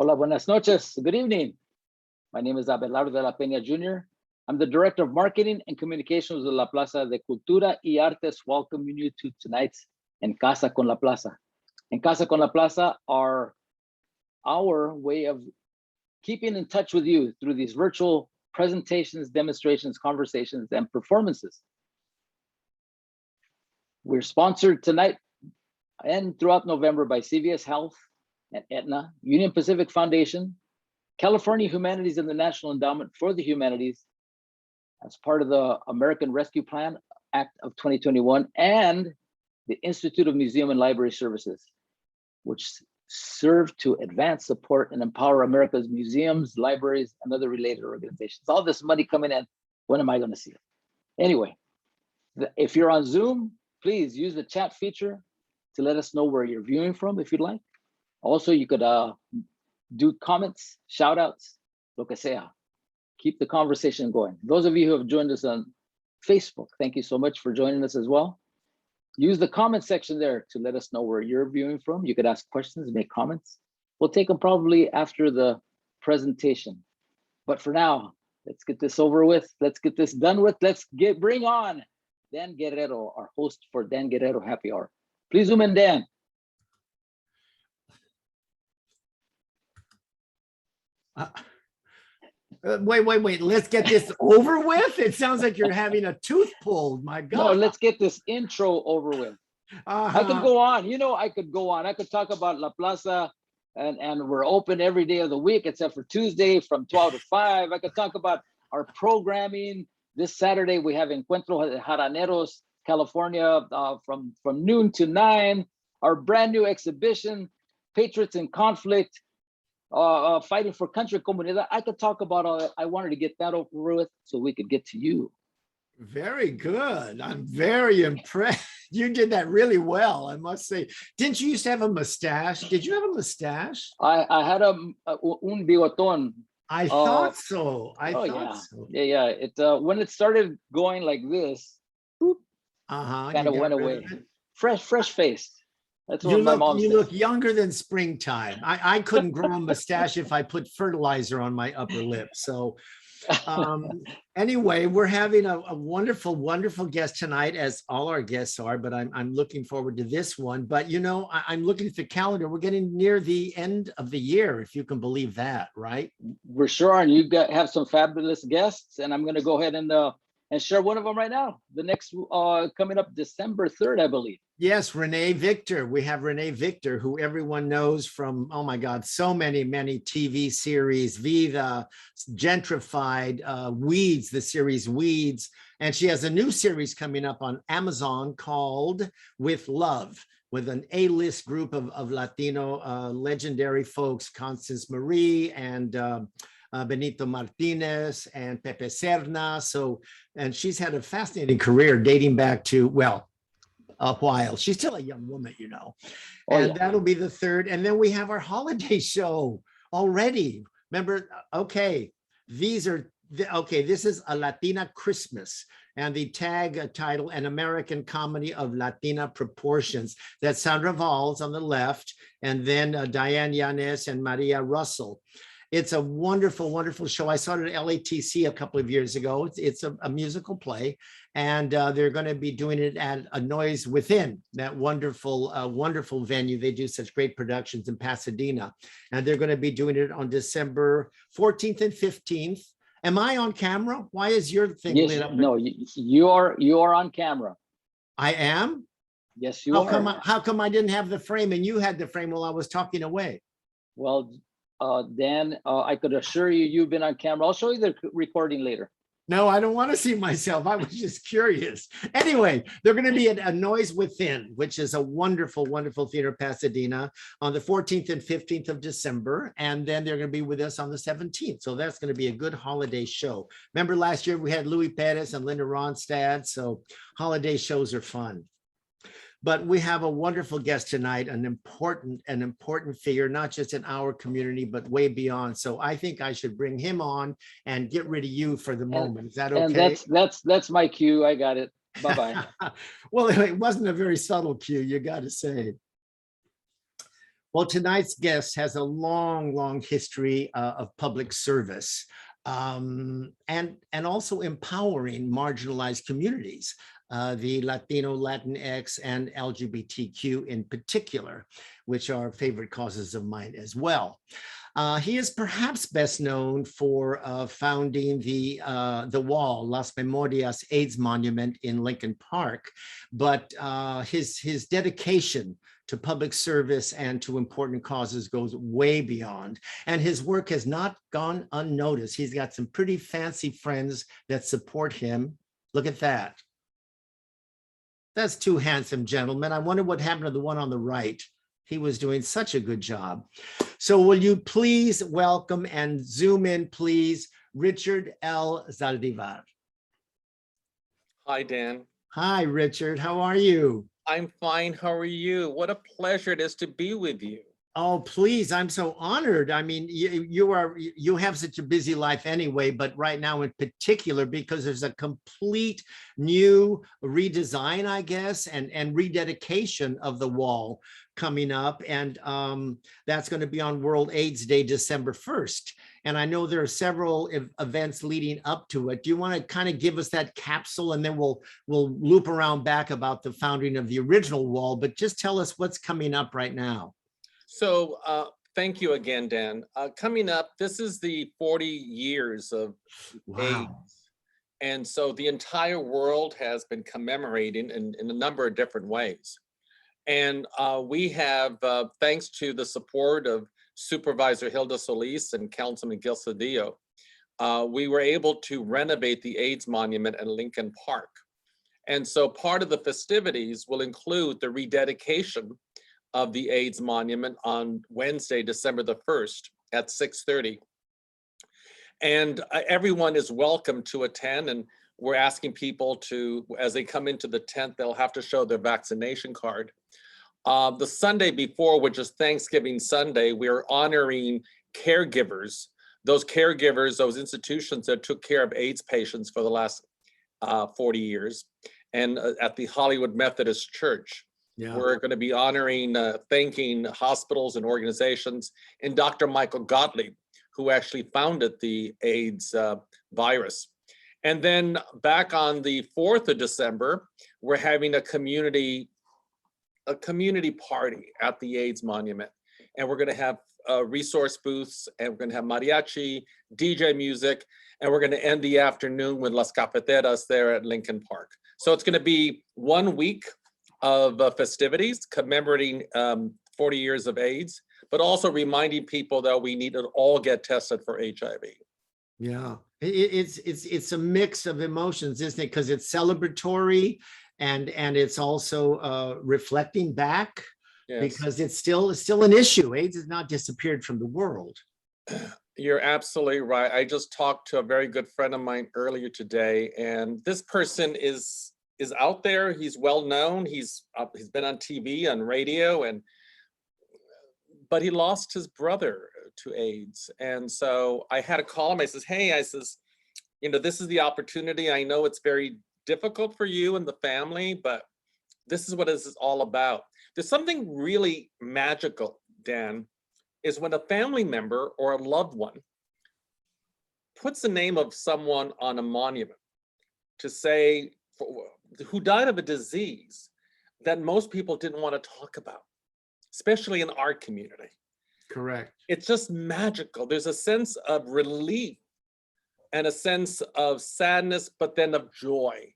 Hola, buenas noches. Good evening. My name is Abelardo de la Peña Jr. I'm the Director of Marketing and Communications of La Plaza de Cultura y Artes. Welcome you to tonight's En Casa con la Plaza. En Casa con la Plaza are our way of keeping in touch with you through these virtual presentations, demonstrations, conversations, and performances. We're sponsored tonight and throughout November by CVS Health and Aetna, Union Pacific Foundation, California Humanities and the National Endowment for the Humanities as part of the American Rescue Plan Act of 2021, and the Institute of Museum and Library Services, which serve to advance, support, and empower America's museums, libraries, and other related organizations. All this money coming in, when am I going to see it? Anyway, if you're on Zoom, please use the chat feature to let us know where you're viewing from if you'd like. Also, you could do comments, shout outs, lo que sea. Keep the conversation going. Those of you who have joined us on Facebook, thank you so much for joining us as well. Use the comment section there to let us know where you're viewing from. You could ask questions, make comments. We'll take them probably after the presentation. But for now, let's get this over with. Let's get this done with. Let's bring on Dan Guerrero, our host for Dan Guerrero Happy Hour. Please zoom in, Dan. Wait. Let's get this over with. It sounds like you're having a tooth pulled. My God. No, let's get this intro over with. I could go on. You know, I could go on. I could talk about La Plaza, and we're open every day of the week except for Tuesday from 12 to 5. I could talk about our programming. This Saturday, we have Encuentro de Jaraneros, California, from noon to 9. Our brand new exhibition, Patriots in Conflict, fighting for country comunidad. I could talk about all that. I wanted to get that over with so we could get to you. Very good. I'm very impressed. You did that really well, I must say. Didn't you used to have a mustache? Did you have a mustache? I had un bigoton. I thought so. I thought so. Yeah. It when it started going like this, kind of went away. Fresh faced. That's what my mom said. You look younger than springtime. I couldn't grow a mustache if I put fertilizer on my upper lip. So anyway, we're having a wonderful guest tonight, as all our guests are, but I'm looking forward to this one. But you know, I'm looking at the calendar. We're getting near the end of the year, if you can believe that, right? We're sure, and you have some fabulous guests, and I'm going to go ahead and share one of them right now. The next coming up December 3rd, I believe. Yes, Renee Victor. We have Renee Victor, who everyone knows from, oh my God, so many TV series, Vida, Gentrified, Weeds, the series Weeds. And she has a new series coming up on Amazon called With Love, with an A-list group of Latino legendary folks, Constance Marie and Benito Martinez and Pepe Serna. So, and she's had a fascinating career dating back to, well, a while. She's still a young woman, you know. And that'll be the 3rd. And then we have our holiday show already. Remember, okay, this is a Latina Christmas. And the tag title, An American Comedy of Latina Proportions. That's Sandra Valls on the left, and then Diane Yanes and Maria Russell. It's a wonderful show. I saw it at LATC a couple of years ago. It's a musical play, and they're going to be doing it at A Noise Within, that wonderful venue. They do such great productions in Pasadena, and they're going to be doing it on December 14th and 15th. Am I on camera? Why is your thing lit up? No, you are on camera. I am? Yes, you are. How come I didn't have the frame and you had the frame while I was talking away? Well, Dan, I could assure you, you've been on camera. I'll show you the recording later. No, I don't want to see myself. I was just curious. Anyway, they're going to be at A Noise Within, which is a wonderful theater, Pasadena, on the 14th and 15th of December. And then they're going to be with us on the 17th. So that's going to be a good holiday show. Remember last year we had Louis Perez and Linda Ronstadt. So holiday shows are fun. But we have a wonderful guest tonight, an important figure, not just in our community, but way beyond. So I think I should bring him on and get rid of you for the moment. Is that okay? And that's my cue. I got it. Bye-bye. Well, it wasn't a very subtle cue, you got to say. Well, tonight's guest has a long, long history of public service and also empowering marginalized communities, the Latino, Latinx, and LGBTQ in particular, which are favorite causes of mine as well. He is perhaps best known for founding the Wall Las Memorias AIDS Monument in Lincoln Park, but his dedication to public service and to important causes goes way beyond. And his work has not gone unnoticed. He's got some pretty fancy friends that support him. Look at that. That's two handsome gentlemen. I wonder what happened to the one on the right. He was doing such a good job. So will you please welcome and zoom in, please, Richard L. Zaldivar. Hi, Dan. Hi, Richard. How are you? I'm fine. How are you? What a pleasure it is to be with you. Oh, please. I'm so honored. I mean, you have such a busy life anyway, but right now in particular, because there's a complete new redesign, I guess, and rededication of the wall coming up. And that's going to be on World AIDS Day, December 1st. And I know there are several events leading up to it. Do you want to kind of give us that capsule, and then we'll loop around back about the founding of the original wall, but just tell us what's coming up right now. So thank you again, Dan. Coming up, this is the 40 years of AIDS. And so the entire world has been commemorating in a number of different ways. And we have, thanks to the support of Supervisor Hilda Solis and Councilman Gil Cedillo, we were able to renovate the AIDS monument at Lincoln Park. And so part of the festivities will include the rededication of the AIDS monument on Wednesday, December the 1st at 6:30. And everyone is welcome to attend, and we're asking people to, as they come into the tent, they'll have to show their vaccination card. The Sunday before, which is Thanksgiving Sunday, we're honoring caregivers, those caregivers, those institutions that took care of AIDS patients for the last 40 years. And at the Hollywood Methodist Church, we're going to be honoring, thanking hospitals and organizations, and Dr. Michael Gottlieb, who actually founded the AIDS virus. And then back on the 4th of December, we're having a community party at the AIDS monument. And we're going to have resource booths, and we're going to have mariachi, DJ music, and we're going to end the afternoon with Las Cafeteras there at Lincoln Park. So it's going to be 1 week of festivities commemorating 40 years of AIDS, but also reminding people that we need to all get tested for HIV. Yeah, it's a mix of emotions, isn't it? Because it's celebratory and it's also reflecting back. Yes. Because it's still an issue. AIDS has not disappeared from the world. You're absolutely right. I just talked to a very good friend of mine earlier today, and this person is out there. He's well known. He's been on TV, on radio, but he lost his brother to AIDS. And so I had to call him. I says, hey, this is the opportunity. I know it's very difficult for you and the family, but this is what this is all about. There's something really magical, Dan, is when a family member or a loved one puts the name of someone on a monument to say, who died of a disease that most people didn't want to talk about, especially in our community. Correct. It's just magical. There's a sense of relief and a sense of sadness, but then of joy,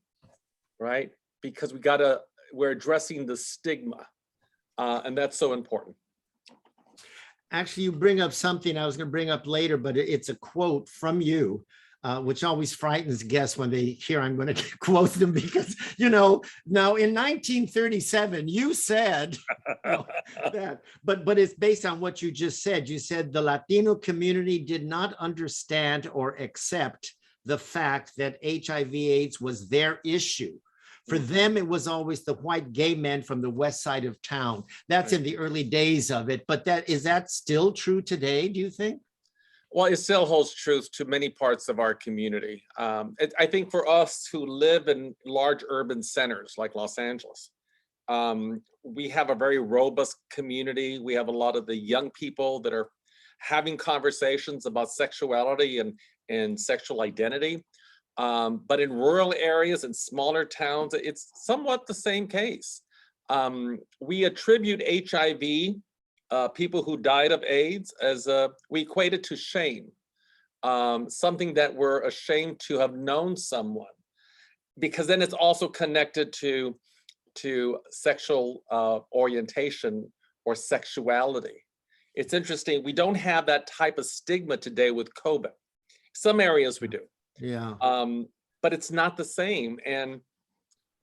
right? Because we're addressing the stigma, and that's so important. Actually, you bring up something I was going to bring up later, but it's a quote from you, which always frightens guests when they hear I'm going to quote them, because, now in 1937, you said that, but it's based on what you just said. You said the Latino community did not understand or accept the fact that HIV/AIDS was their issue. For them, it was always the white gay men from the west side of town. That's in the early days of it. But is that still true today, do you think? Well, it still holds truth to many parts of our community. I think for us who live in large urban centers like Los Angeles, We have a very robust community. We have a lot of the young people that are having conversations about sexuality and sexual identity. But in rural areas and smaller towns, it's somewhat the same case. We attribute HIV, people who died of AIDS, as we equate it to shame, something that we're ashamed to have known someone, because then it's also connected to sexual orientation or sexuality. It's interesting, we don't have that type of stigma today with COVID. Some areas we do. Yeah. But it's not the same. And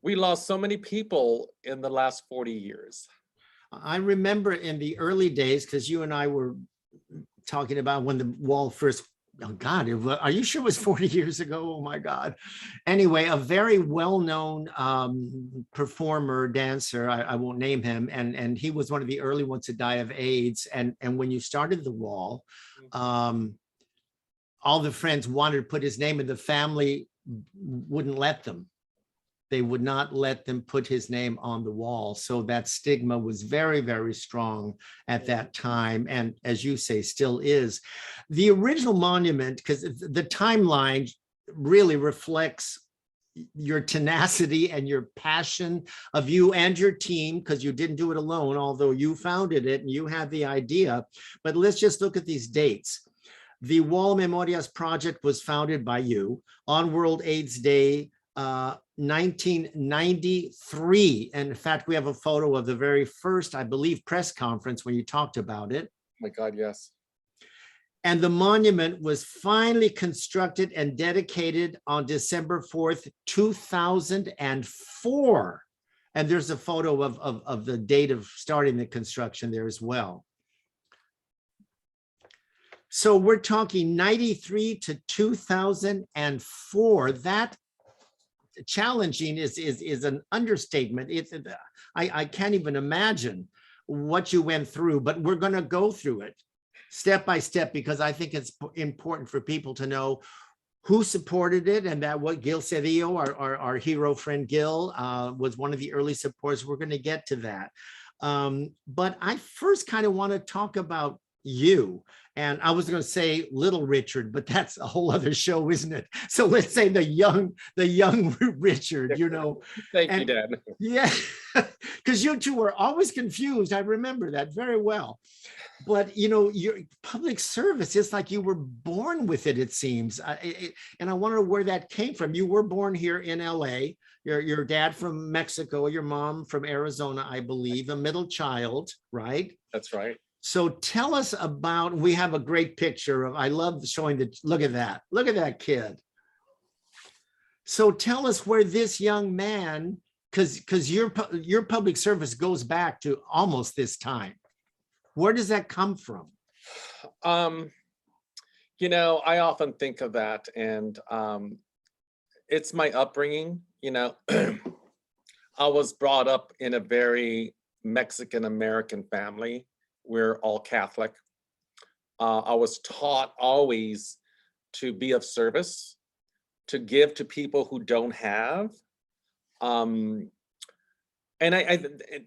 we lost so many people in the last 40 years. I remember in the early days, because you and I were talking about when the wall first, oh God, are you sure it was 40 years ago? Oh my God. Anyway, a very well-known performer, dancer, I won't name him, and he was one of the early ones to die of AIDS. And when you started the wall, all the friends wanted to put his name, and the family wouldn't let them. They would not let them put his name on the wall. So that stigma was very, very strong at that time. And as you say, still is. The original monument, because the timeline really reflects your tenacity and your passion of you and your team, because you didn't do it alone, although you founded it and you had the idea. But let's just look at these dates. The Wall Memorias Project was founded by you on World AIDS Day, 1993. And in fact, we have a photo of the very first, I believe, press conference when you talked about it. Oh my God, yes. And the monument was finally constructed and dedicated on December 4th, 2004. And there's a photo of the date of starting the construction there as well. So we're talking 93 to 2004. That challenging is an understatement. I can't even imagine what you went through, but we're going to go through it step by step, because I think it's important for people to know who supported it, and that what Gil Cedillo, our hero friend Gil, was one of the early supporters. We're going to get to that. But I first kind of want to talk about you. And I was going to say little Richard, but that's a whole other show, isn't it? So let's say the young Richard, you know. Thank you, Dan. Yeah, because you two were always confused. I remember that very well. But, you know, your public service, it's like you were born with it, it seems. And I wonder where that came from. You were born here in LA. Your dad from Mexico, your mom from Arizona, I believe, a middle child, right? That's right. So tell us about, we have a great picture of, I love showing the, look at that kid. So tell us where this young man, because your public service goes back to almost this time. Where does that come from? You know, I often think of that, and it's my upbringing. You know, I was brought up in a very Mexican-American family. We're all Catholic. I was taught always to be of service, to give to people who don't have. And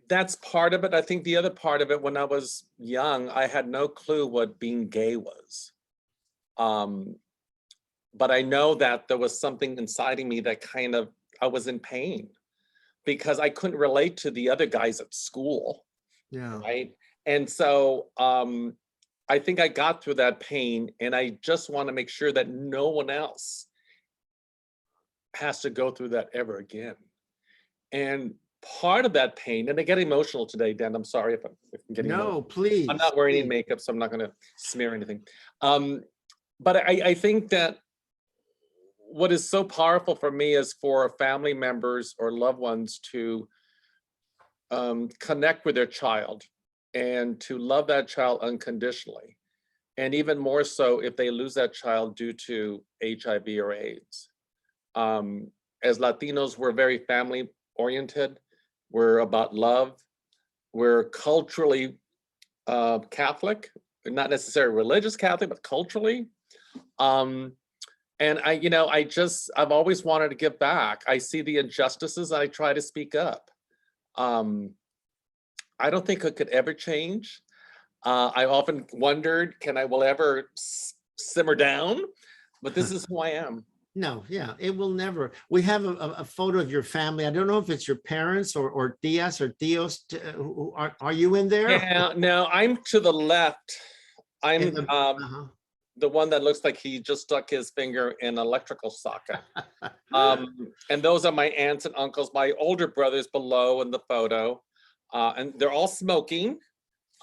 that's part of it. I think the other part of it, when I was young, I had no clue what being gay was. But I know that there was something inside of me that kind of, I was in pain because I couldn't relate to the other guys at school. Yeah. Right. And so I think I got through that pain, and I just want to make sure that no one else has to go through that ever again. And part of that pain, and I get emotional today, Dan, I'm sorry if I'm getting emotional. Please. I'm not wearing any makeup, so I'm not going to smear anything. But I think that what is so powerful for me is for family members or loved ones to connect with their child and to love that child unconditionally. And even more so if they lose that child due to HIV or AIDS. As Latinos, we're very family oriented. We're about love. We're culturally Catholic, not necessarily religious Catholic, but culturally. And I've always wanted to give back. I see the injustices, I try to speak up. I don't think it could ever change. I often wondered, will ever simmer down? But this is who I am. No, yeah, it will never. We have a photo of your family. I don't know if it's your parents or tias or tios. Are you in there? Yeah, no, I'm to the left. I'm the one that looks like he just stuck his finger in an electrical socket. And those are my aunts and uncles, my older brothers below in the photo. And they're all smoking.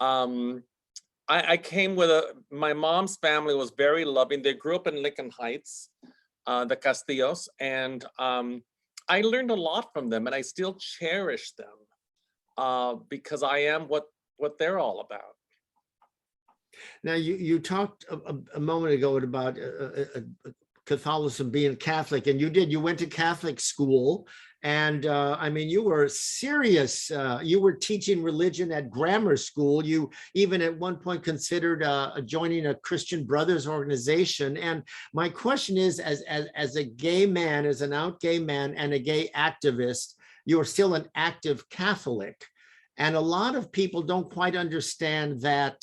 I came with my mom's family was very loving. They grew up in Lincoln Heights, the Castillos, and I learned a lot from them, and I still cherish them because I am what they're all about. Now, you talked a moment ago about Catholicism being Catholic, and you went to Catholic school, and I mean, you were serious. You were teaching religion at grammar school. You even at one point considered joining a Christian Brothers organization. And my question is, as a gay man, as an out gay man and a gay activist, you are still an active Catholic. And a lot of people don't quite understand that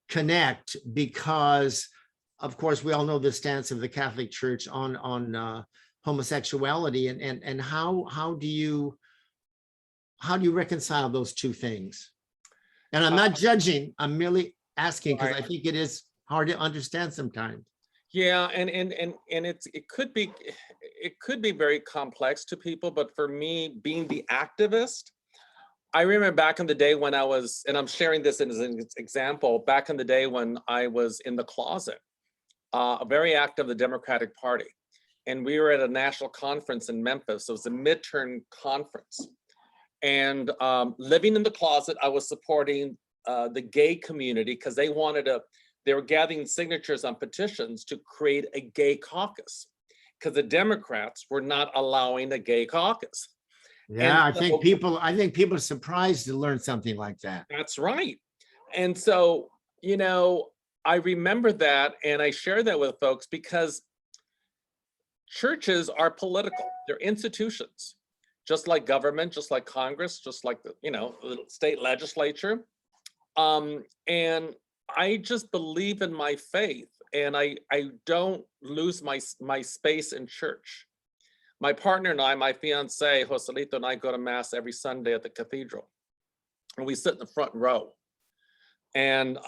connect, because of course we all know the stance of the Catholic Church on homosexuality, and how do you reconcile those two things? And I'm not judging, I'm merely asking because I think it is hard to understand sometimes. Yeah, and it could be very complex to people, but for me, being the activist, I remember back in the day when I was, and I'm sharing this as an example, back in the day when I was in the closet, very active, the Democratic Party. And we were at a national conference in Memphis. It was a midterm conference. And living in the closet, I was supporting the gay community because they were gathering signatures on petitions to create a gay caucus because the Democrats were not allowing a gay caucus. Yeah, I think people are surprised to learn something like that. That's right. And so, I remember that, and I share that with folks because churches are political. They're institutions, just like government, just like Congress, just like the state legislature. And I just believe in my faith, and I don't lose my space in church. My partner and I, my fiance, Joselito, and I go to mass every Sunday at the cathedral. And we sit in the front row. And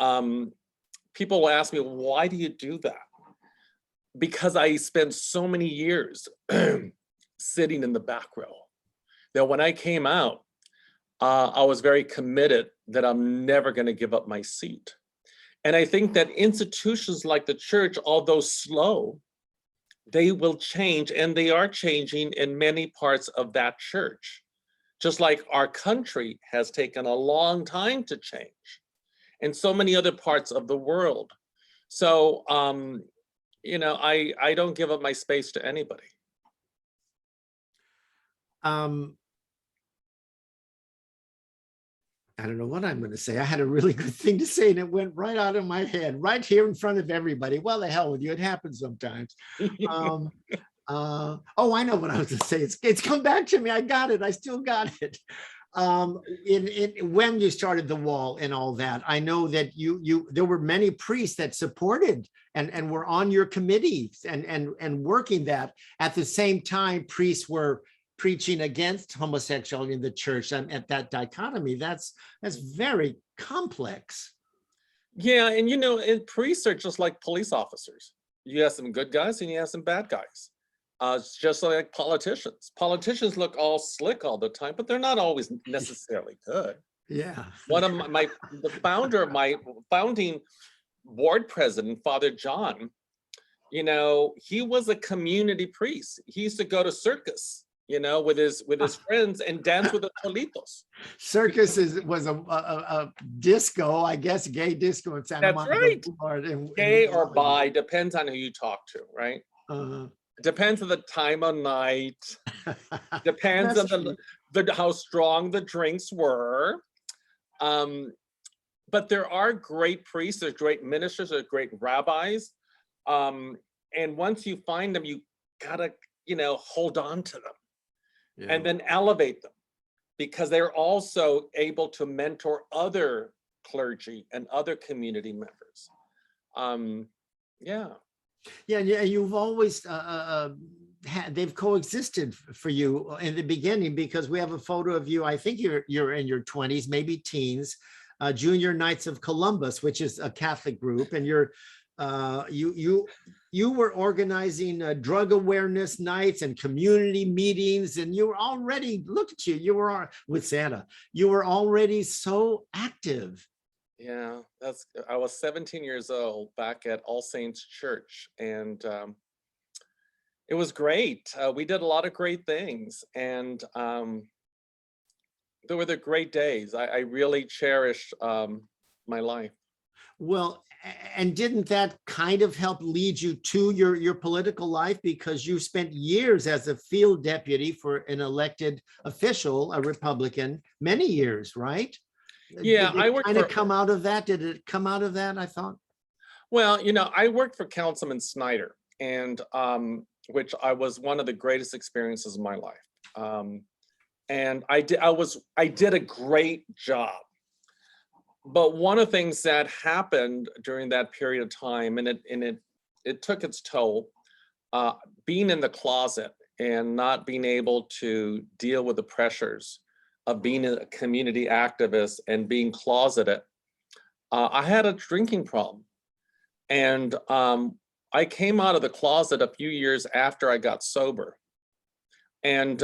people will ask me, why do you do that? Because I spent so many years sitting in the back row that when I came out, I was very committed that I'm never going to give up my seat. And I think that institutions like the church, although slow, they will change, and they are changing in many parts of that church, just like our country has taken a long time to change, and so many other parts of the world. So, I don't give up my space to anybody. I don't know what I'm going to say. I had a really good thing to say, and it went right out of my head, right here in front of everybody. Well, the hell with you. It happens sometimes. Oh, I know what I was going to say. It's come back to me. I got it. I still got it. When you started the Wall and all that, I know that there were many priests that supported and were on your committees and working that. At the same time, priests were preaching against homosexuality in the church, and at that dichotomy, that's very complex. Yeah, and priests are just like police officers. You have some good guys and you have some bad guys. It's just like politicians. Politicians look all slick all the time, but they're not always necessarily good. Yeah. One of the founder of my founding board president, Father John, he was a community priest. He used to go to circus, with his friends and dance with the cholitos. Circus was a disco, I guess, gay disco in Santa Monica. That's right. Gay or bi, depends on who you talk to, right? Depends on the time of night. Depends on how strong the drinks were. But there are great priests, there's great ministers, there's great rabbis. And once you find them, you gotta, hold on to them. Yeah. And then elevate them. because they're also able to mentor other clergy and other community members. Yeah. Yeah, yeah, you've always they've coexisted for you in the beginning, because we have a photo of you. I think you're in your 20s, maybe teens, Junior Knights of Columbus, which is a Catholic group, and you were organizing drug awareness nights and community meetings, and you were already, look at you, you were with Santa, you were already so active. Yeah, I was 17 years old back at All Saints Church, and it was great. We did a lot of great things, and there were the great days. I really cherished my life. Well, and didn't that kind of help lead you to your political life, because you spent years as a field deputy for an elected official, a Republican, many years, right? Yeah, Did I it worked kind of for, come out of that? Did it come out of that, I thought? well, I worked for Councilman Snyder, and which was one of the greatest experiences of my life. And I did a great job. But one of the things that happened during that period of time, and it took its toll, being in the closet and not being able to deal with the pressures of being a community activist and being closeted. I had a drinking problem, and I came out of the closet a few years after I got sober. And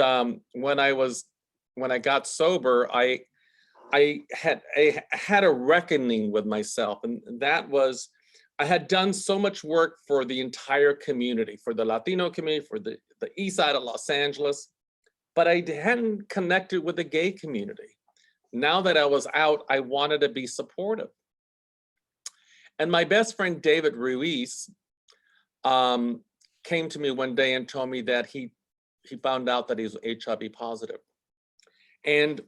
when I got sober, I had a reckoning with myself, and that was, I had done so much work for the entire community, for the Latino community, for the east side of Los Angeles, but I hadn't connected with the gay community. Now that I was out, I wanted to be supportive. And my best friend, David Ruiz, came to me one day and told me that he found out that he was HIV positive. And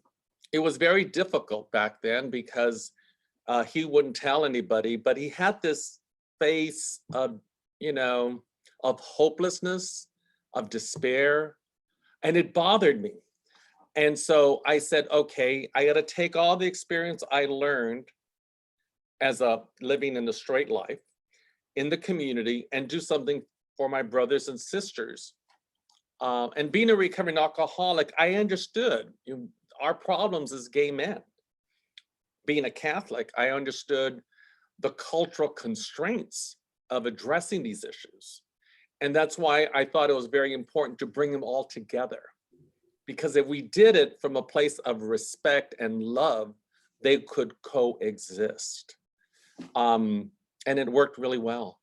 it was very difficult back then, because he wouldn't tell anybody, but he had this face of, of hopelessness, of despair, and it bothered me. And so I said, okay, I got to take all the experience I learned as living in a straight life in the community and do something for my brothers and sisters. And being a recovering alcoholic, I understood our problems as gay men. Being a Catholic, I understood the cultural constraints of addressing these issues. And that's why I thought it was very important to bring them all together. Because if we did it from a place of respect and love, they could coexist. And it worked really well.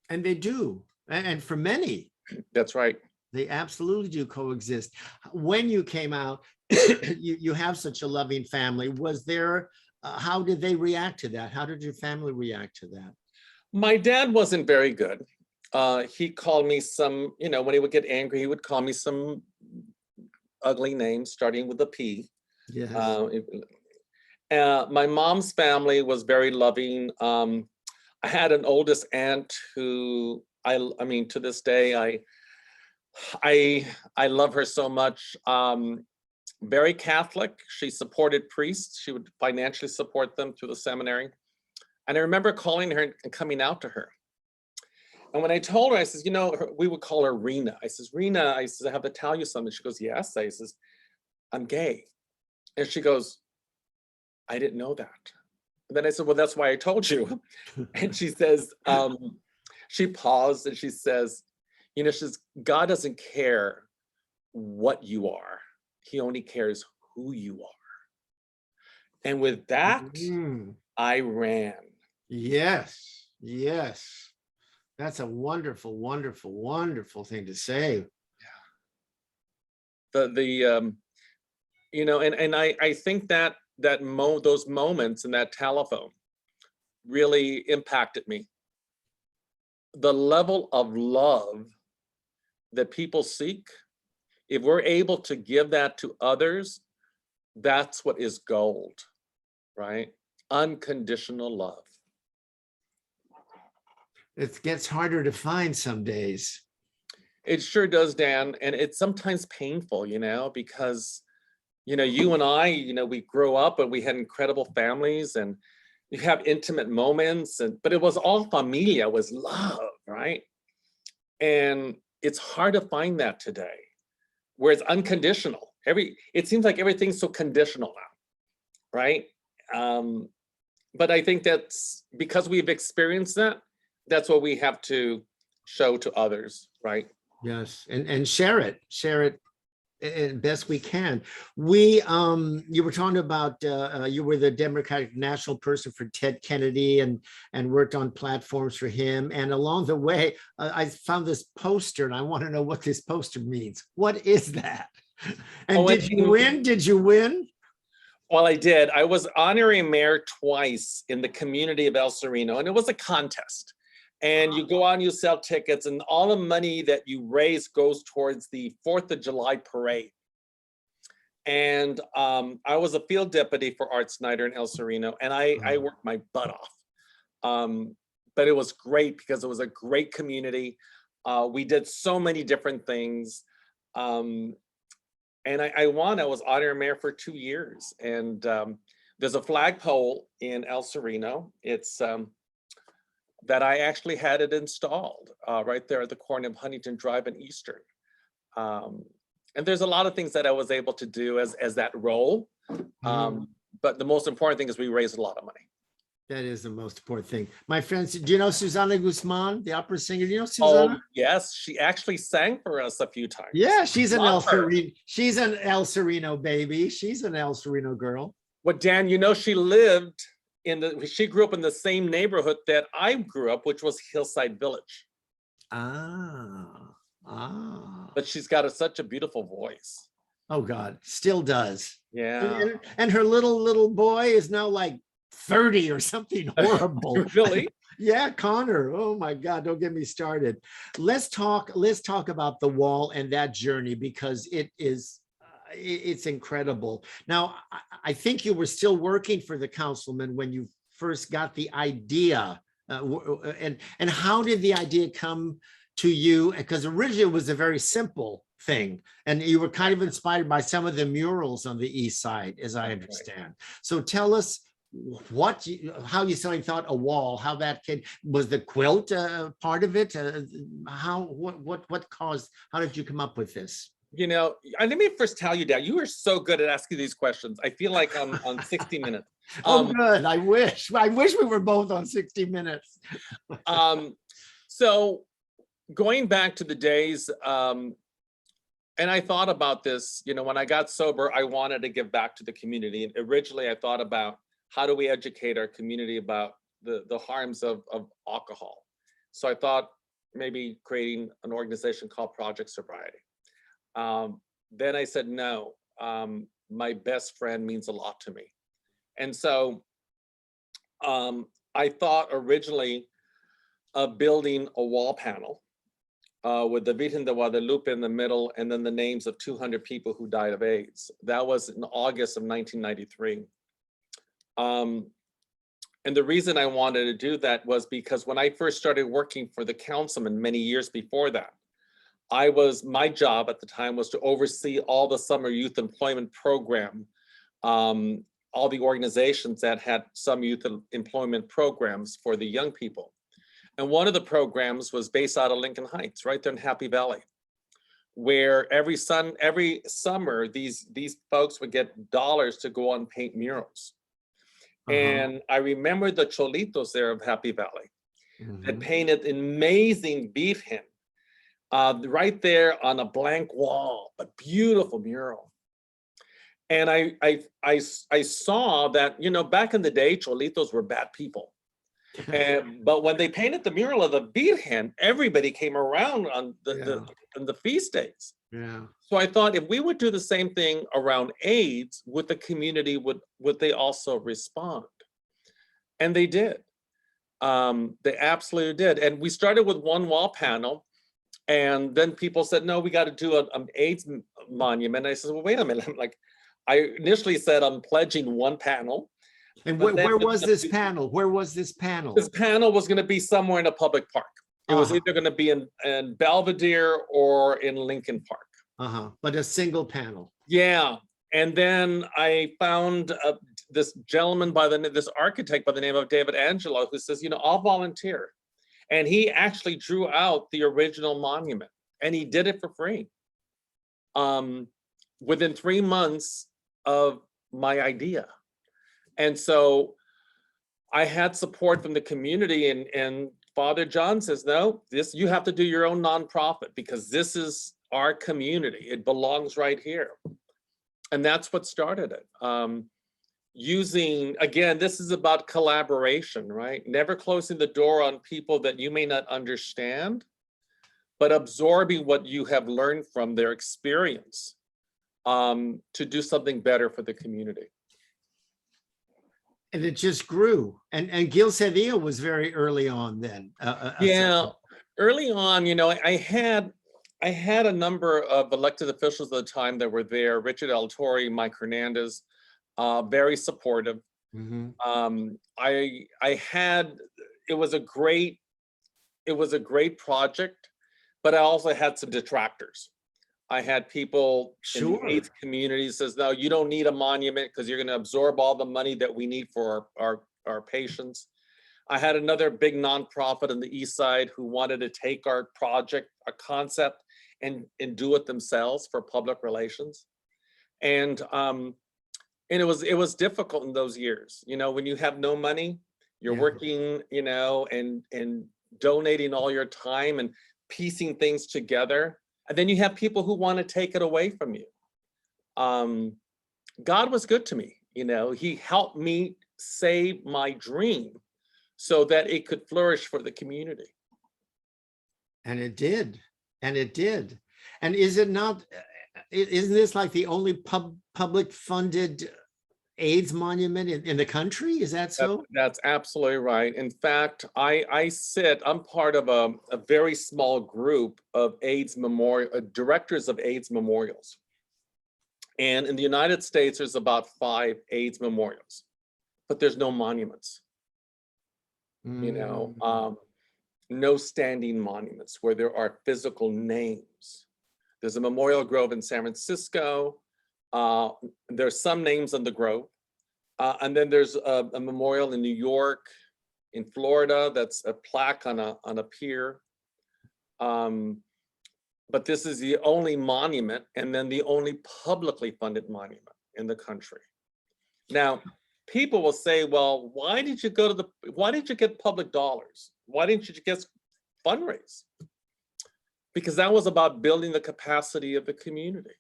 And they do. And for many. That's right. They absolutely do coexist. When you came out, you have such a loving family. Was there, how did they react to that? How did your family react to that? My dad wasn't very good. He called me some, when he would get angry, he would call me some ugly names starting with a P. Yes. My mom's family was very loving. I had an oldest aunt who I mean, to this day, I love her so much. Very Catholic. She supported priests. She would financially support them through the seminary. And I remember calling her and coming out to her. And when I told her, I says, we would call her Rena. I says, Rena, I have to tell you something. She goes, yes. I says, I'm gay. And she goes, I didn't know that. And then I said, well, that's why I told you. And she says, she paused and she says, she says, God doesn't care what you are. He only cares who you are. And with that, I ran. Yes, yes. That's a wonderful, wonderful, wonderful thing to say. Yeah. And I think that those moments in that telephone really impacted me. The level of love that people seek, if we're able to give that to others, that's what is gold, right? Unconditional love. It gets harder to find some days. It sure does, Dan. And it's sometimes painful, because you know, you and I, you know, we grew up and we had incredible families and you have intimate moments, but it was all familia, it was love, right? And it's hard to find that today, where it's unconditional. It seems like everything's so conditional now, right? But I think that's because we've experienced that, that's what we have to show to others, right? Yes, and share it best we can. You were talking about you were the Democratic national person for Ted Kennedy and worked on platforms for him. And along the way, I found this poster, and I want to know what this poster means. What is that? And did you win? Did you win? Well, I did. I was honorary mayor twice in the community of El Sereno, and it was a contest. And you go on, you sell tickets, and all the money that you raise goes towards the 4th of July parade. And I was a field deputy for Art Snyder in El Sereno, and I worked my butt off. But it was great because it was a great community. We did so many different things. And I won. I was honorary mayor for 2 years. And there's a flagpole in El Sereno. It's that I actually had it installed right there at the corner of Huntington Drive and Eastern. And there's a lot of things that I was able to do as that role. But the most important thing is we raised a lot of money. That is the most important thing. My friends, do you know Susana Guzman, the opera singer? Do you know Susana? Oh, yes, she actually sang for us a few times. Yeah, she's an El Sereno baby. She's an El Sereno girl. Well, Dan, you know, she grew up in the same neighborhood that I grew up, which was Hillside Village. But she's got such a beautiful voice. Oh God, still does. Yeah. And her little boy is now like 30 or something horrible. Really? Yeah, Connor. Oh my God, don't get me started. Let's talk about the wall and that journey, because it's incredible. Now, I think you were still working for the councilman when you first got the idea. And how did the idea come to you? Because originally it was a very simple thing, and you were kind of inspired by some of the murals on the east side, as I understand. Right. So tell us how you suddenly thought a wall, how that was the quilt part of it? What caused, how did you come up with this? You know, let me first tell you, Dan, you are so good at asking these questions. I feel like I'm on 60 Minutes. Oh, good. I wish we were both on 60 Minutes. So going back to the days, and I thought about this, you know, when I got sober, I wanted to give back to the community. And originally I thought about how do we educate our community about the harms of alcohol. So I thought maybe creating an organization called Project Sobriety. Then I said, no, my best friend means a lot to me. And so I thought originally of building a wall panel with the Virgen de Guadalupe in the middle, and then the names of 200 people who died of AIDS. That was in August of 1993. And the reason I wanted to do that was because when I first started working for the councilman many years before that, my job at the time was to oversee all the summer youth employment program, all the organizations that had some youth employment programs for the young people. And one of the programs was based out of Lincoln Heights, right there in Happy Valley, where every summer, these folks would get dollars to go on and paint murals. And I remember the Cholitos there of Happy Valley that painted an amazing Virgen right there on a blank wall, a beautiful mural. And I saw that, you know, back in the day, Cholitos were bad people. But when they painted the mural of the Virgen, everybody came around on the feast days. Yeah. So I thought if we would do the same thing around AIDS, would the community, would they also respond? And they did. They absolutely did. And we started with one wall panel, and then people said, no, we got to do an AIDS monument. And I said, well, wait a minute. I'm like, I initially said I'm pledging one panel. And where was this panel? Where was this panel? This panel was going to be somewhere in a public park. It was either going to be in Belvedere or in Lincoln Park. But a single panel. Yeah. And then I found this gentleman this architect by the name of David Angelo, who says, I'll volunteer. And he actually drew out the original monument, and he did it for free. Within 3 months of my idea. And so I had support from the community, and Father John says, no, you have to do your own nonprofit, because this is our community. It belongs right here. And that's what started it. Again, this is about collaboration, right? Never closing the door on people that you may not understand, but absorbing what you have learned from their experience to do something better for the community. And it just grew. And Gil Cedillo was very early on then. Early on, I had a number of elected officials at the time that were there. Richard El Torre, Mike Hernandez, very supportive. Mm-hmm. It was a great project, but I also had some detractors. I had people in the AIDS community says, no, you don't need a monument because you're going to absorb all the money that we need for our patients. I had another big nonprofit on the East Side who wanted to take our project, our concept, and do it themselves for public relations. And it was difficult in those years. When you have no money, you're working, and donating all your time and piecing things together. And then you have people who want to take it away from you. God was good to me. He helped me save my dream so that it could flourish for the community. And it did. And it did. And isn't this like the only public funded AIDS monument in the country? Is that so? That's absolutely right. In fact, I'm part of a very small group of AIDS directors of AIDS memorials. And in the United States, there's about 5 AIDS memorials, but there's no monuments. No standing monuments where there are physical names. There's a Memorial Grove in San Francisco. There's some names on the grove. And then there's a memorial in New York, in Florida, that's a plaque on a pier. But this is the only monument, and then the only publicly funded monument in the country. Now, people will say, well, why did you get public dollars? Why didn't you get fundraise? Because that was about building the capacity of the community.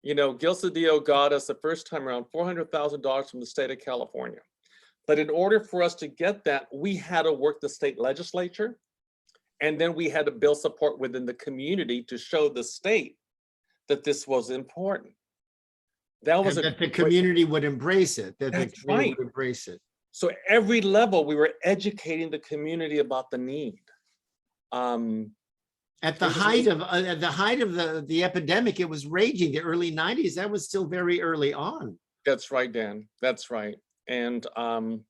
Gil Cedillo got us the first time around $400,000 from the state of California. But in order for us to get that, we had to work the state legislature, and then we had to build support within the community to show the state that this was important. That the community would embrace it. That the community would embrace it. So every level, we were educating the community about the need. At the height of the epidemic, it was raging. The early 90s, that was still very early on. That's right, Dan. That's right. And it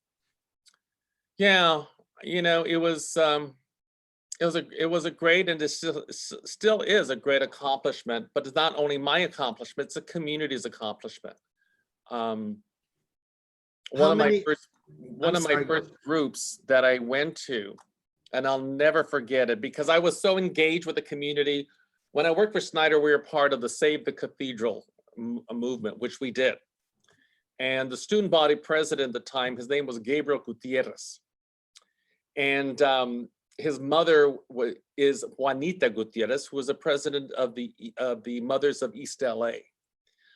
was a great, and it still is a great accomplishment. But it's not only my accomplishment; it's the community's accomplishment. One of my first groups that I went to, and I'll never forget it because I was so engaged with the community. When I worked for Snyder, we were part of the Save the Cathedral movement, which we did. And the student body president at the time, his name was Gabriel Gutierrez. And his mother is Juanita Gutierrez, who was the president of the Mothers of East LA.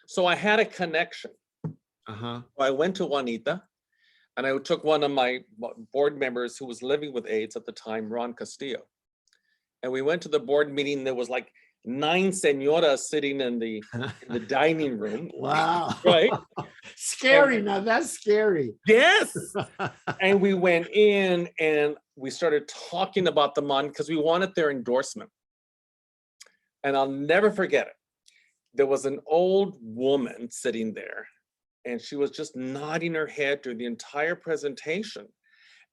So I had a connection. So I went to Juanita, and I took one of my board members who was living with AIDS at the time, Ron Castillo. And we went to the board meeting. There was like 9 señoras sitting in the dining room. Wow. Right? Scary. Now that's scary. Yes. And we went in and we started talking about the monument because we wanted their endorsement. And I'll never forget it. There was an old woman sitting there, and she was just nodding her head through the entire presentation.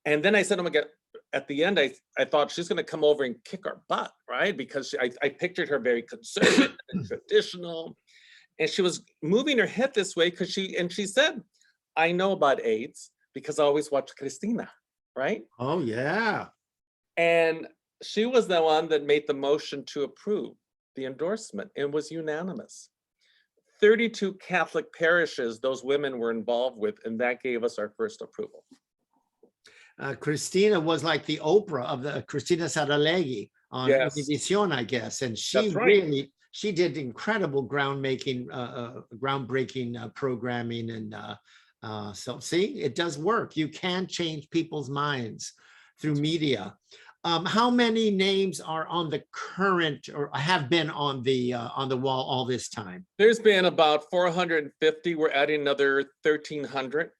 And then I said, oh my God, at the end, I thought she's going to come over and kick our butt, right? Because I pictured her very conservative and traditional. And she was moving her head this way because she said, I know about AIDS because I always watch Cristina, right? Oh, yeah. And she was the one that made the motion to approve the endorsement. It was unanimous. 32 Catholic parishes those women were involved with, and that gave us our first approval. Cristina was like the Oprah of the Cristina Saralegui on Yes. Univision, I guess. And she That's right. she did incredible groundbreaking programming. And so see, it does work. You can change people's minds through media. How many names are on the current or have been on the wall all this time? There's been about 450. We're adding another 1,300.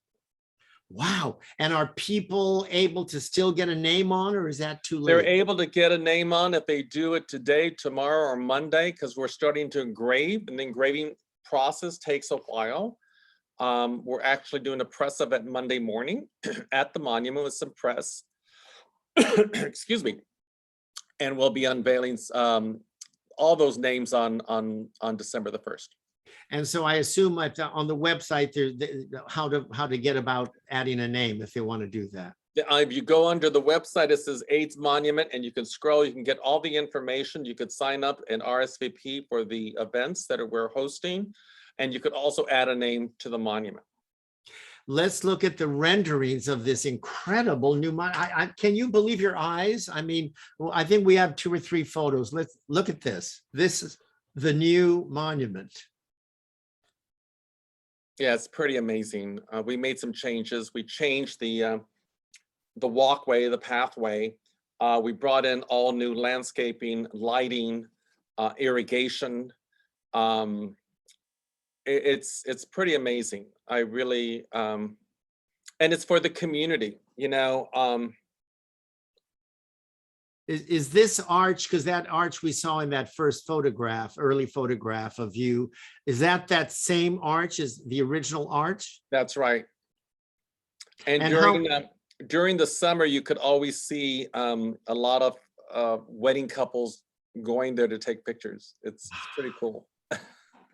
Wow. And are people able to still get a name on, or is that too late? They're able to get a name on if they do it today, tomorrow, or Monday, because we're starting to engrave, and the engraving process takes a while. We're actually doing a press event Monday morning at the monument with some press. Excuse me. And we'll be unveiling all those names on December the 1st. And so I assume on the website, how to get about adding a name if they want to do that. If you go under the website, it says AIDS Monument, and you can scroll, you can get all the information. You could sign up and RSVP for the events that we're hosting. And you could also add a name to the monument. Let's look at the renderings of this incredible new monument. Can you believe your eyes? I mean, well, I think we have 2 or 3 photos. Let's look at this. This is the new monument. Yeah, it's pretty amazing. We made some changes. We changed the walkway, the pathway. We brought in all new landscaping, lighting, irrigation. It's pretty amazing. I really, and it's for the community, you know. Is this arch, because that arch we saw in that first photograph, early photograph of you, is that same arch as the original arch? That's right. And during the summer, you could always see a lot of wedding couples going there to take pictures. It's pretty cool.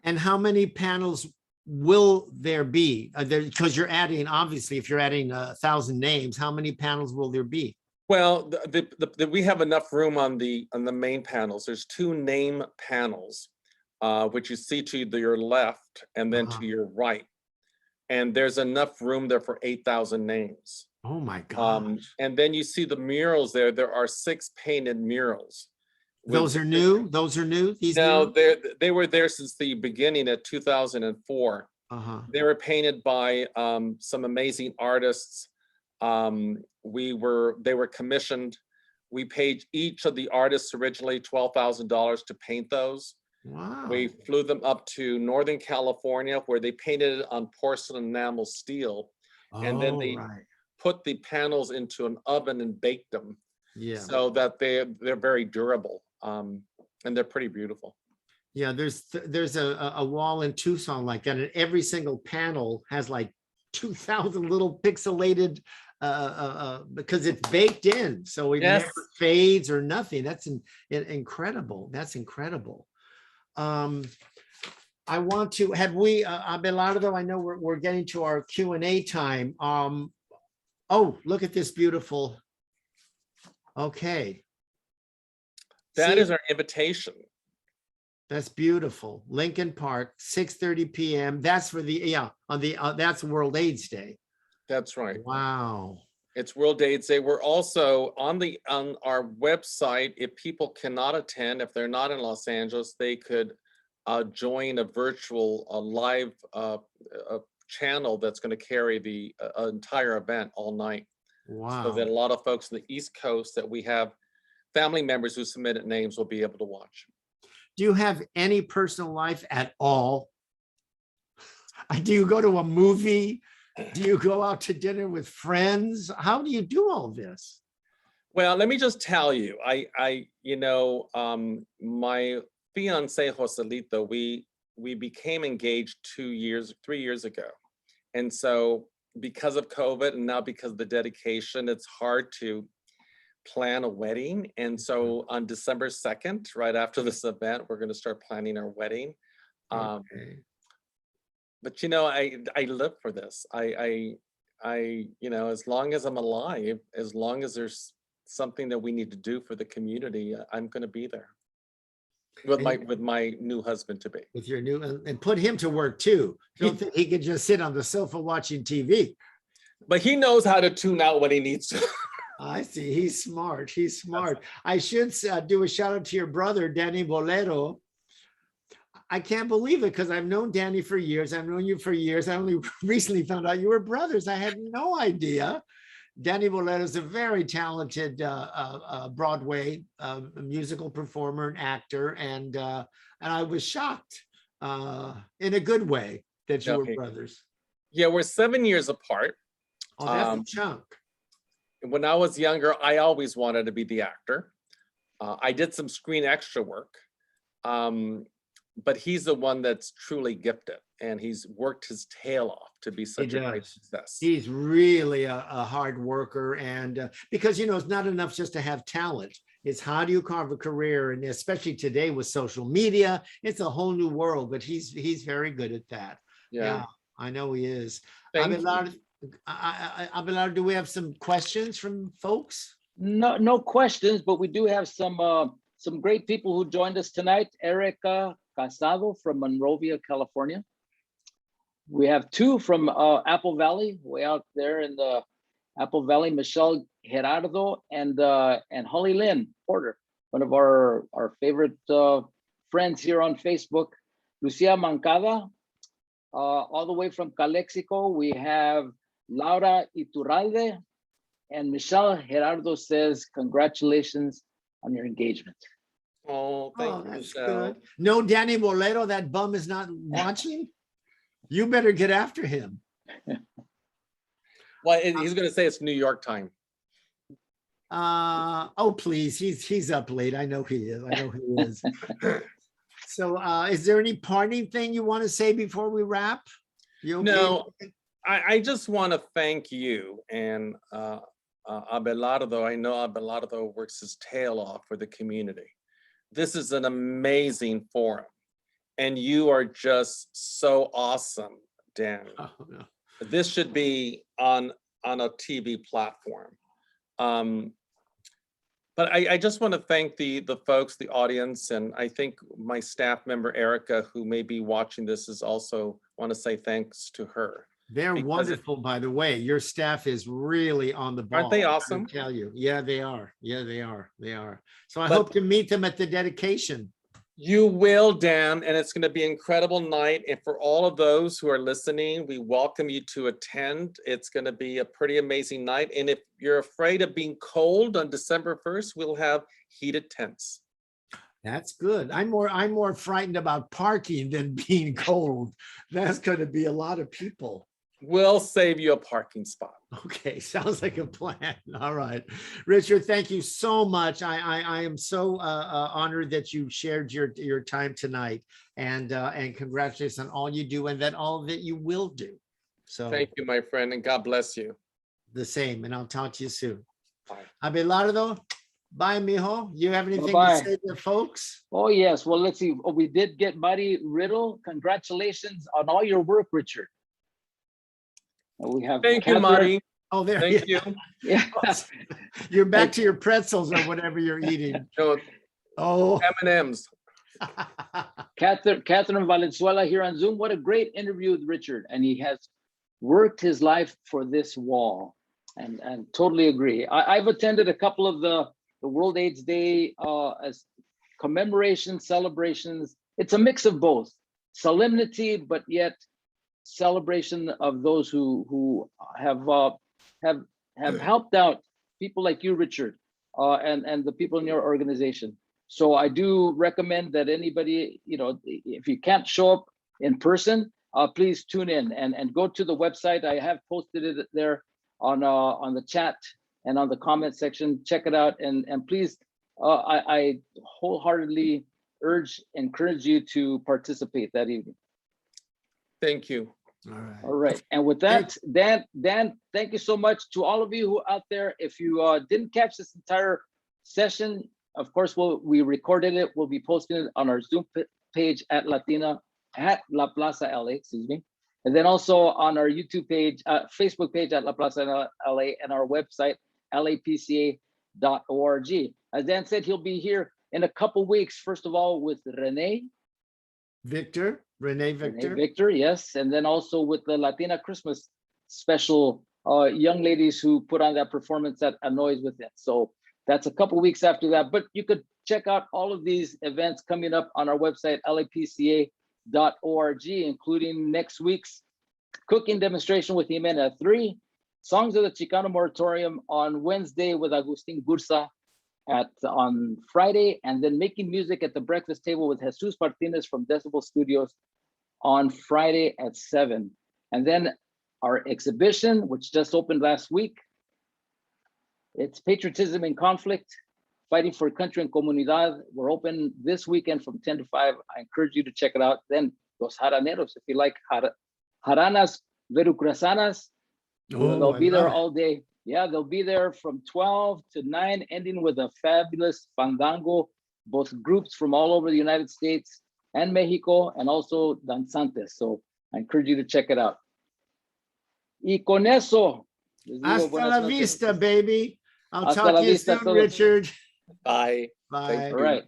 And how many panels will there be? Because you're adding, obviously, if you're adding 1,000 names, how many panels will there be? Well, we have enough room on the main panels. There's 2 name panels, which you see to your left and then to your right. And there's enough room there for 8,000 names. Oh my gosh. And then you see the murals there. There are 6 painted murals. Those are new? Those are new? No, they were there since the beginning at 2004. They were painted by some amazing artists. They were commissioned. We paid each of the artists originally $12,000 to paint those. Wow. We flew them up to Northern California where they painted it on porcelain enamel steel. And then they put the panels into an oven and baked them. Yeah. So that they're very durable. And they're pretty beautiful. Yeah, there's a wall in Tucson like that, and every single panel has like 2,000 little pixelated because it's baked in, so it never fades or nothing. That's incredible. That's incredible. I want to have Abelardo, I know we're getting to our Q&A time. Oh, look at this beautiful. Okay. That is our invitation. That's beautiful. Lincoln Park, 6:30 p.m. That's for that's World AIDS Day. That's right. Wow. It's World AIDS Day. We're also on our website. If people cannot attend, if they're not in Los Angeles, they could join a virtual live channel that's going to carry the entire event all night. Wow. So that a lot of folks on the East Coast that we have family members who submitted names will be able to watch. Do you have any personal life at all? Do you go to a movie? Do you go out to dinner with friends? How do you do all this? Well, let me just tell you, my fiance Joselito, we became engaged 3 years ago. And so because of COVID and now because of the dedication, it's hard to plan a wedding. And so on December 2nd, right after this event, we're going to start planning our wedding. But I live for this. As long as I'm alive, as long as there's something that we need to do for the community, I'm going to be there with my new husband to be. With your new, and put him to work too. Don't think he could just sit on the sofa watching TV. But he knows how to tune out when he needs to. I see. He's smart. He's smart. I should do a shout out to your brother, Danny Guerrero. I can't believe it because I've known Danny for years. I've known you for years. I only recently found out you were brothers. I had no idea. Danny Guerrero is a very talented Broadway musical performer and actor, and I was shocked in a good way that you were brothers. Yeah, we're 7 years apart. Oh, that's a chunk. When I was younger, I always wanted to be the actor. I did some screen extra work. But he's the one that's truly gifted, and he's worked his tail off to be such a great success. He's really a hard worker, and because it's not enough just to have talent. It's how do you carve a career, and especially today with social media, it's a whole new world. But he's very good at that. Yeah, I know he is. Abelardo, do we have some questions from folks? No questions, but we do have some great people who joined us tonight. Erica Casado from Monrovia, California. We have two from Apple Valley, way out there in the Apple Valley, Michelle Gerardo and Holly Lynn Porter, one of our favorite friends here on Facebook. Lucia Mancada, all the way from Calexico. We have Laura Iturralde, and Michelle Gerardo says, congratulations on your engagement. Oh, thank you, that's Michelle. good. No, Danny Guerrero, that bum is not watching. You better get after him. Well, he's going to say it's New York time. Oh, please, he's up late. I know he is. I know he is. So, is there any parting thing you want to say before we wrap? You okay? No, I just want to thank you and Abelardo. I know Abelardo works his tail off for the community. This is an amazing forum, and you are just so awesome, Dan. Oh, no. This should be on a TV platform. But I just want to thank the folks, the audience, and I think my staff member, Erica, who may be watching this, is also want to say thanks to her. They're wonderful, by the way. Your staff is really on the ball. Aren't they awesome? I tell you. Yeah, they are. Yeah, they are. They are. So I hope to meet them at the dedication. You will, Dan, and it's going to be an incredible night. And for all of those who are listening, we welcome you to attend. It's going to be a pretty amazing night. And if you're afraid of being cold on December 1st, we'll have heated tents. That's good. I'm more frightened about parking than being cold. That's going to be a lot of people. We'll save you a parking spot. Okay, sounds like a plan. All right, Richard, thank you so much. I am so honored that you shared your time tonight, and congratulations on all you do and all that you will do. So thank you, my friend, and God bless you. The same, and I'll talk to you soon. Bye. Abelardo, bye, mijo. You have anything Bye-bye. to say to folks? Oh, yes. Well, let's see. Oh, we did get Buddy Riddle. Congratulations on all your work, Richard. We have Thank you, Catherine. Marty. Oh, there. Thank you. Yeah. You're back to your pretzels or whatever you're eating. Oh, M&Ms. Catherine Valenzuela here on Zoom. What a great interview with Richard. And he has worked his life for this wall. And totally agree. I've attended a couple of the World AIDS Day as commemorations, celebrations. It's a mix of both. Solemnity, but yet celebration of those who have helped out people like you, Richard, and the people in your organization. So I do recommend that anybody, if you can't show up in person, please tune in and go to the website. I have posted it there on the chat and on the comment section. Check it out, and please, I wholeheartedly encourage you to participate that evening. Thank you. All right. And with that, Dan, thank you so much to all of you who out there. If you didn't catch this entire session, of course, we recorded it. We'll be posting it on our Zoom page at La Plaza LA, excuse me. And then also on our YouTube page, Facebook page at La Plaza LA, and our website, lapca.org. As Dan said, he'll be here in a couple weeks, first of all, with Renee Victor, Renee Victor. Victor, yes. And then also with the Latina Christmas special young ladies who put on that performance at Noise with it. So that's a couple weeks after that. But you could check out all of these events coming up on our website, lapca.org, including next week's cooking demonstration with Jimena at 3, Songs of the Chicano Moratorium on Wednesday with Agustin Gursa on Friday, and then making music at the breakfast table with Jesus Martinez from Decibel Studios on Friday at 7. And then our exhibition, which just opened last week, it's Patriotism in Conflict, Fighting for Country and Comunidad. We're open this weekend from 10 to 5. I encourage you to check it out. Then Los Jaraneros, if you like jaranas veracruzanas, they'll be there all day. Yeah, they'll be there from 12 to 9, ending with a fabulous fandango, both groups from all over the United States and Mexico, and also danzantes. So I encourage you to check it out. Y con eso, hasta la vista, baby. I'll Hasta talk la to you vista soon, todos. Richard. Bye. Bye. All right.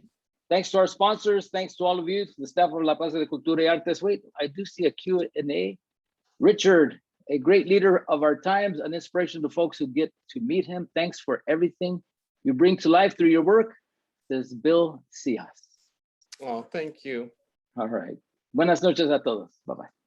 Thanks to our sponsors. Thanks to all of you, to the staff of La Plaza de Cultura y Artes. Wait, I do see a Q&A. Richard, a great leader of our times, an inspiration to folks who get to meet him. Thanks for everything you bring to life through your work. Says Bill Cias. Oh, thank you. All right. Buenas noches a todos. Bye-bye.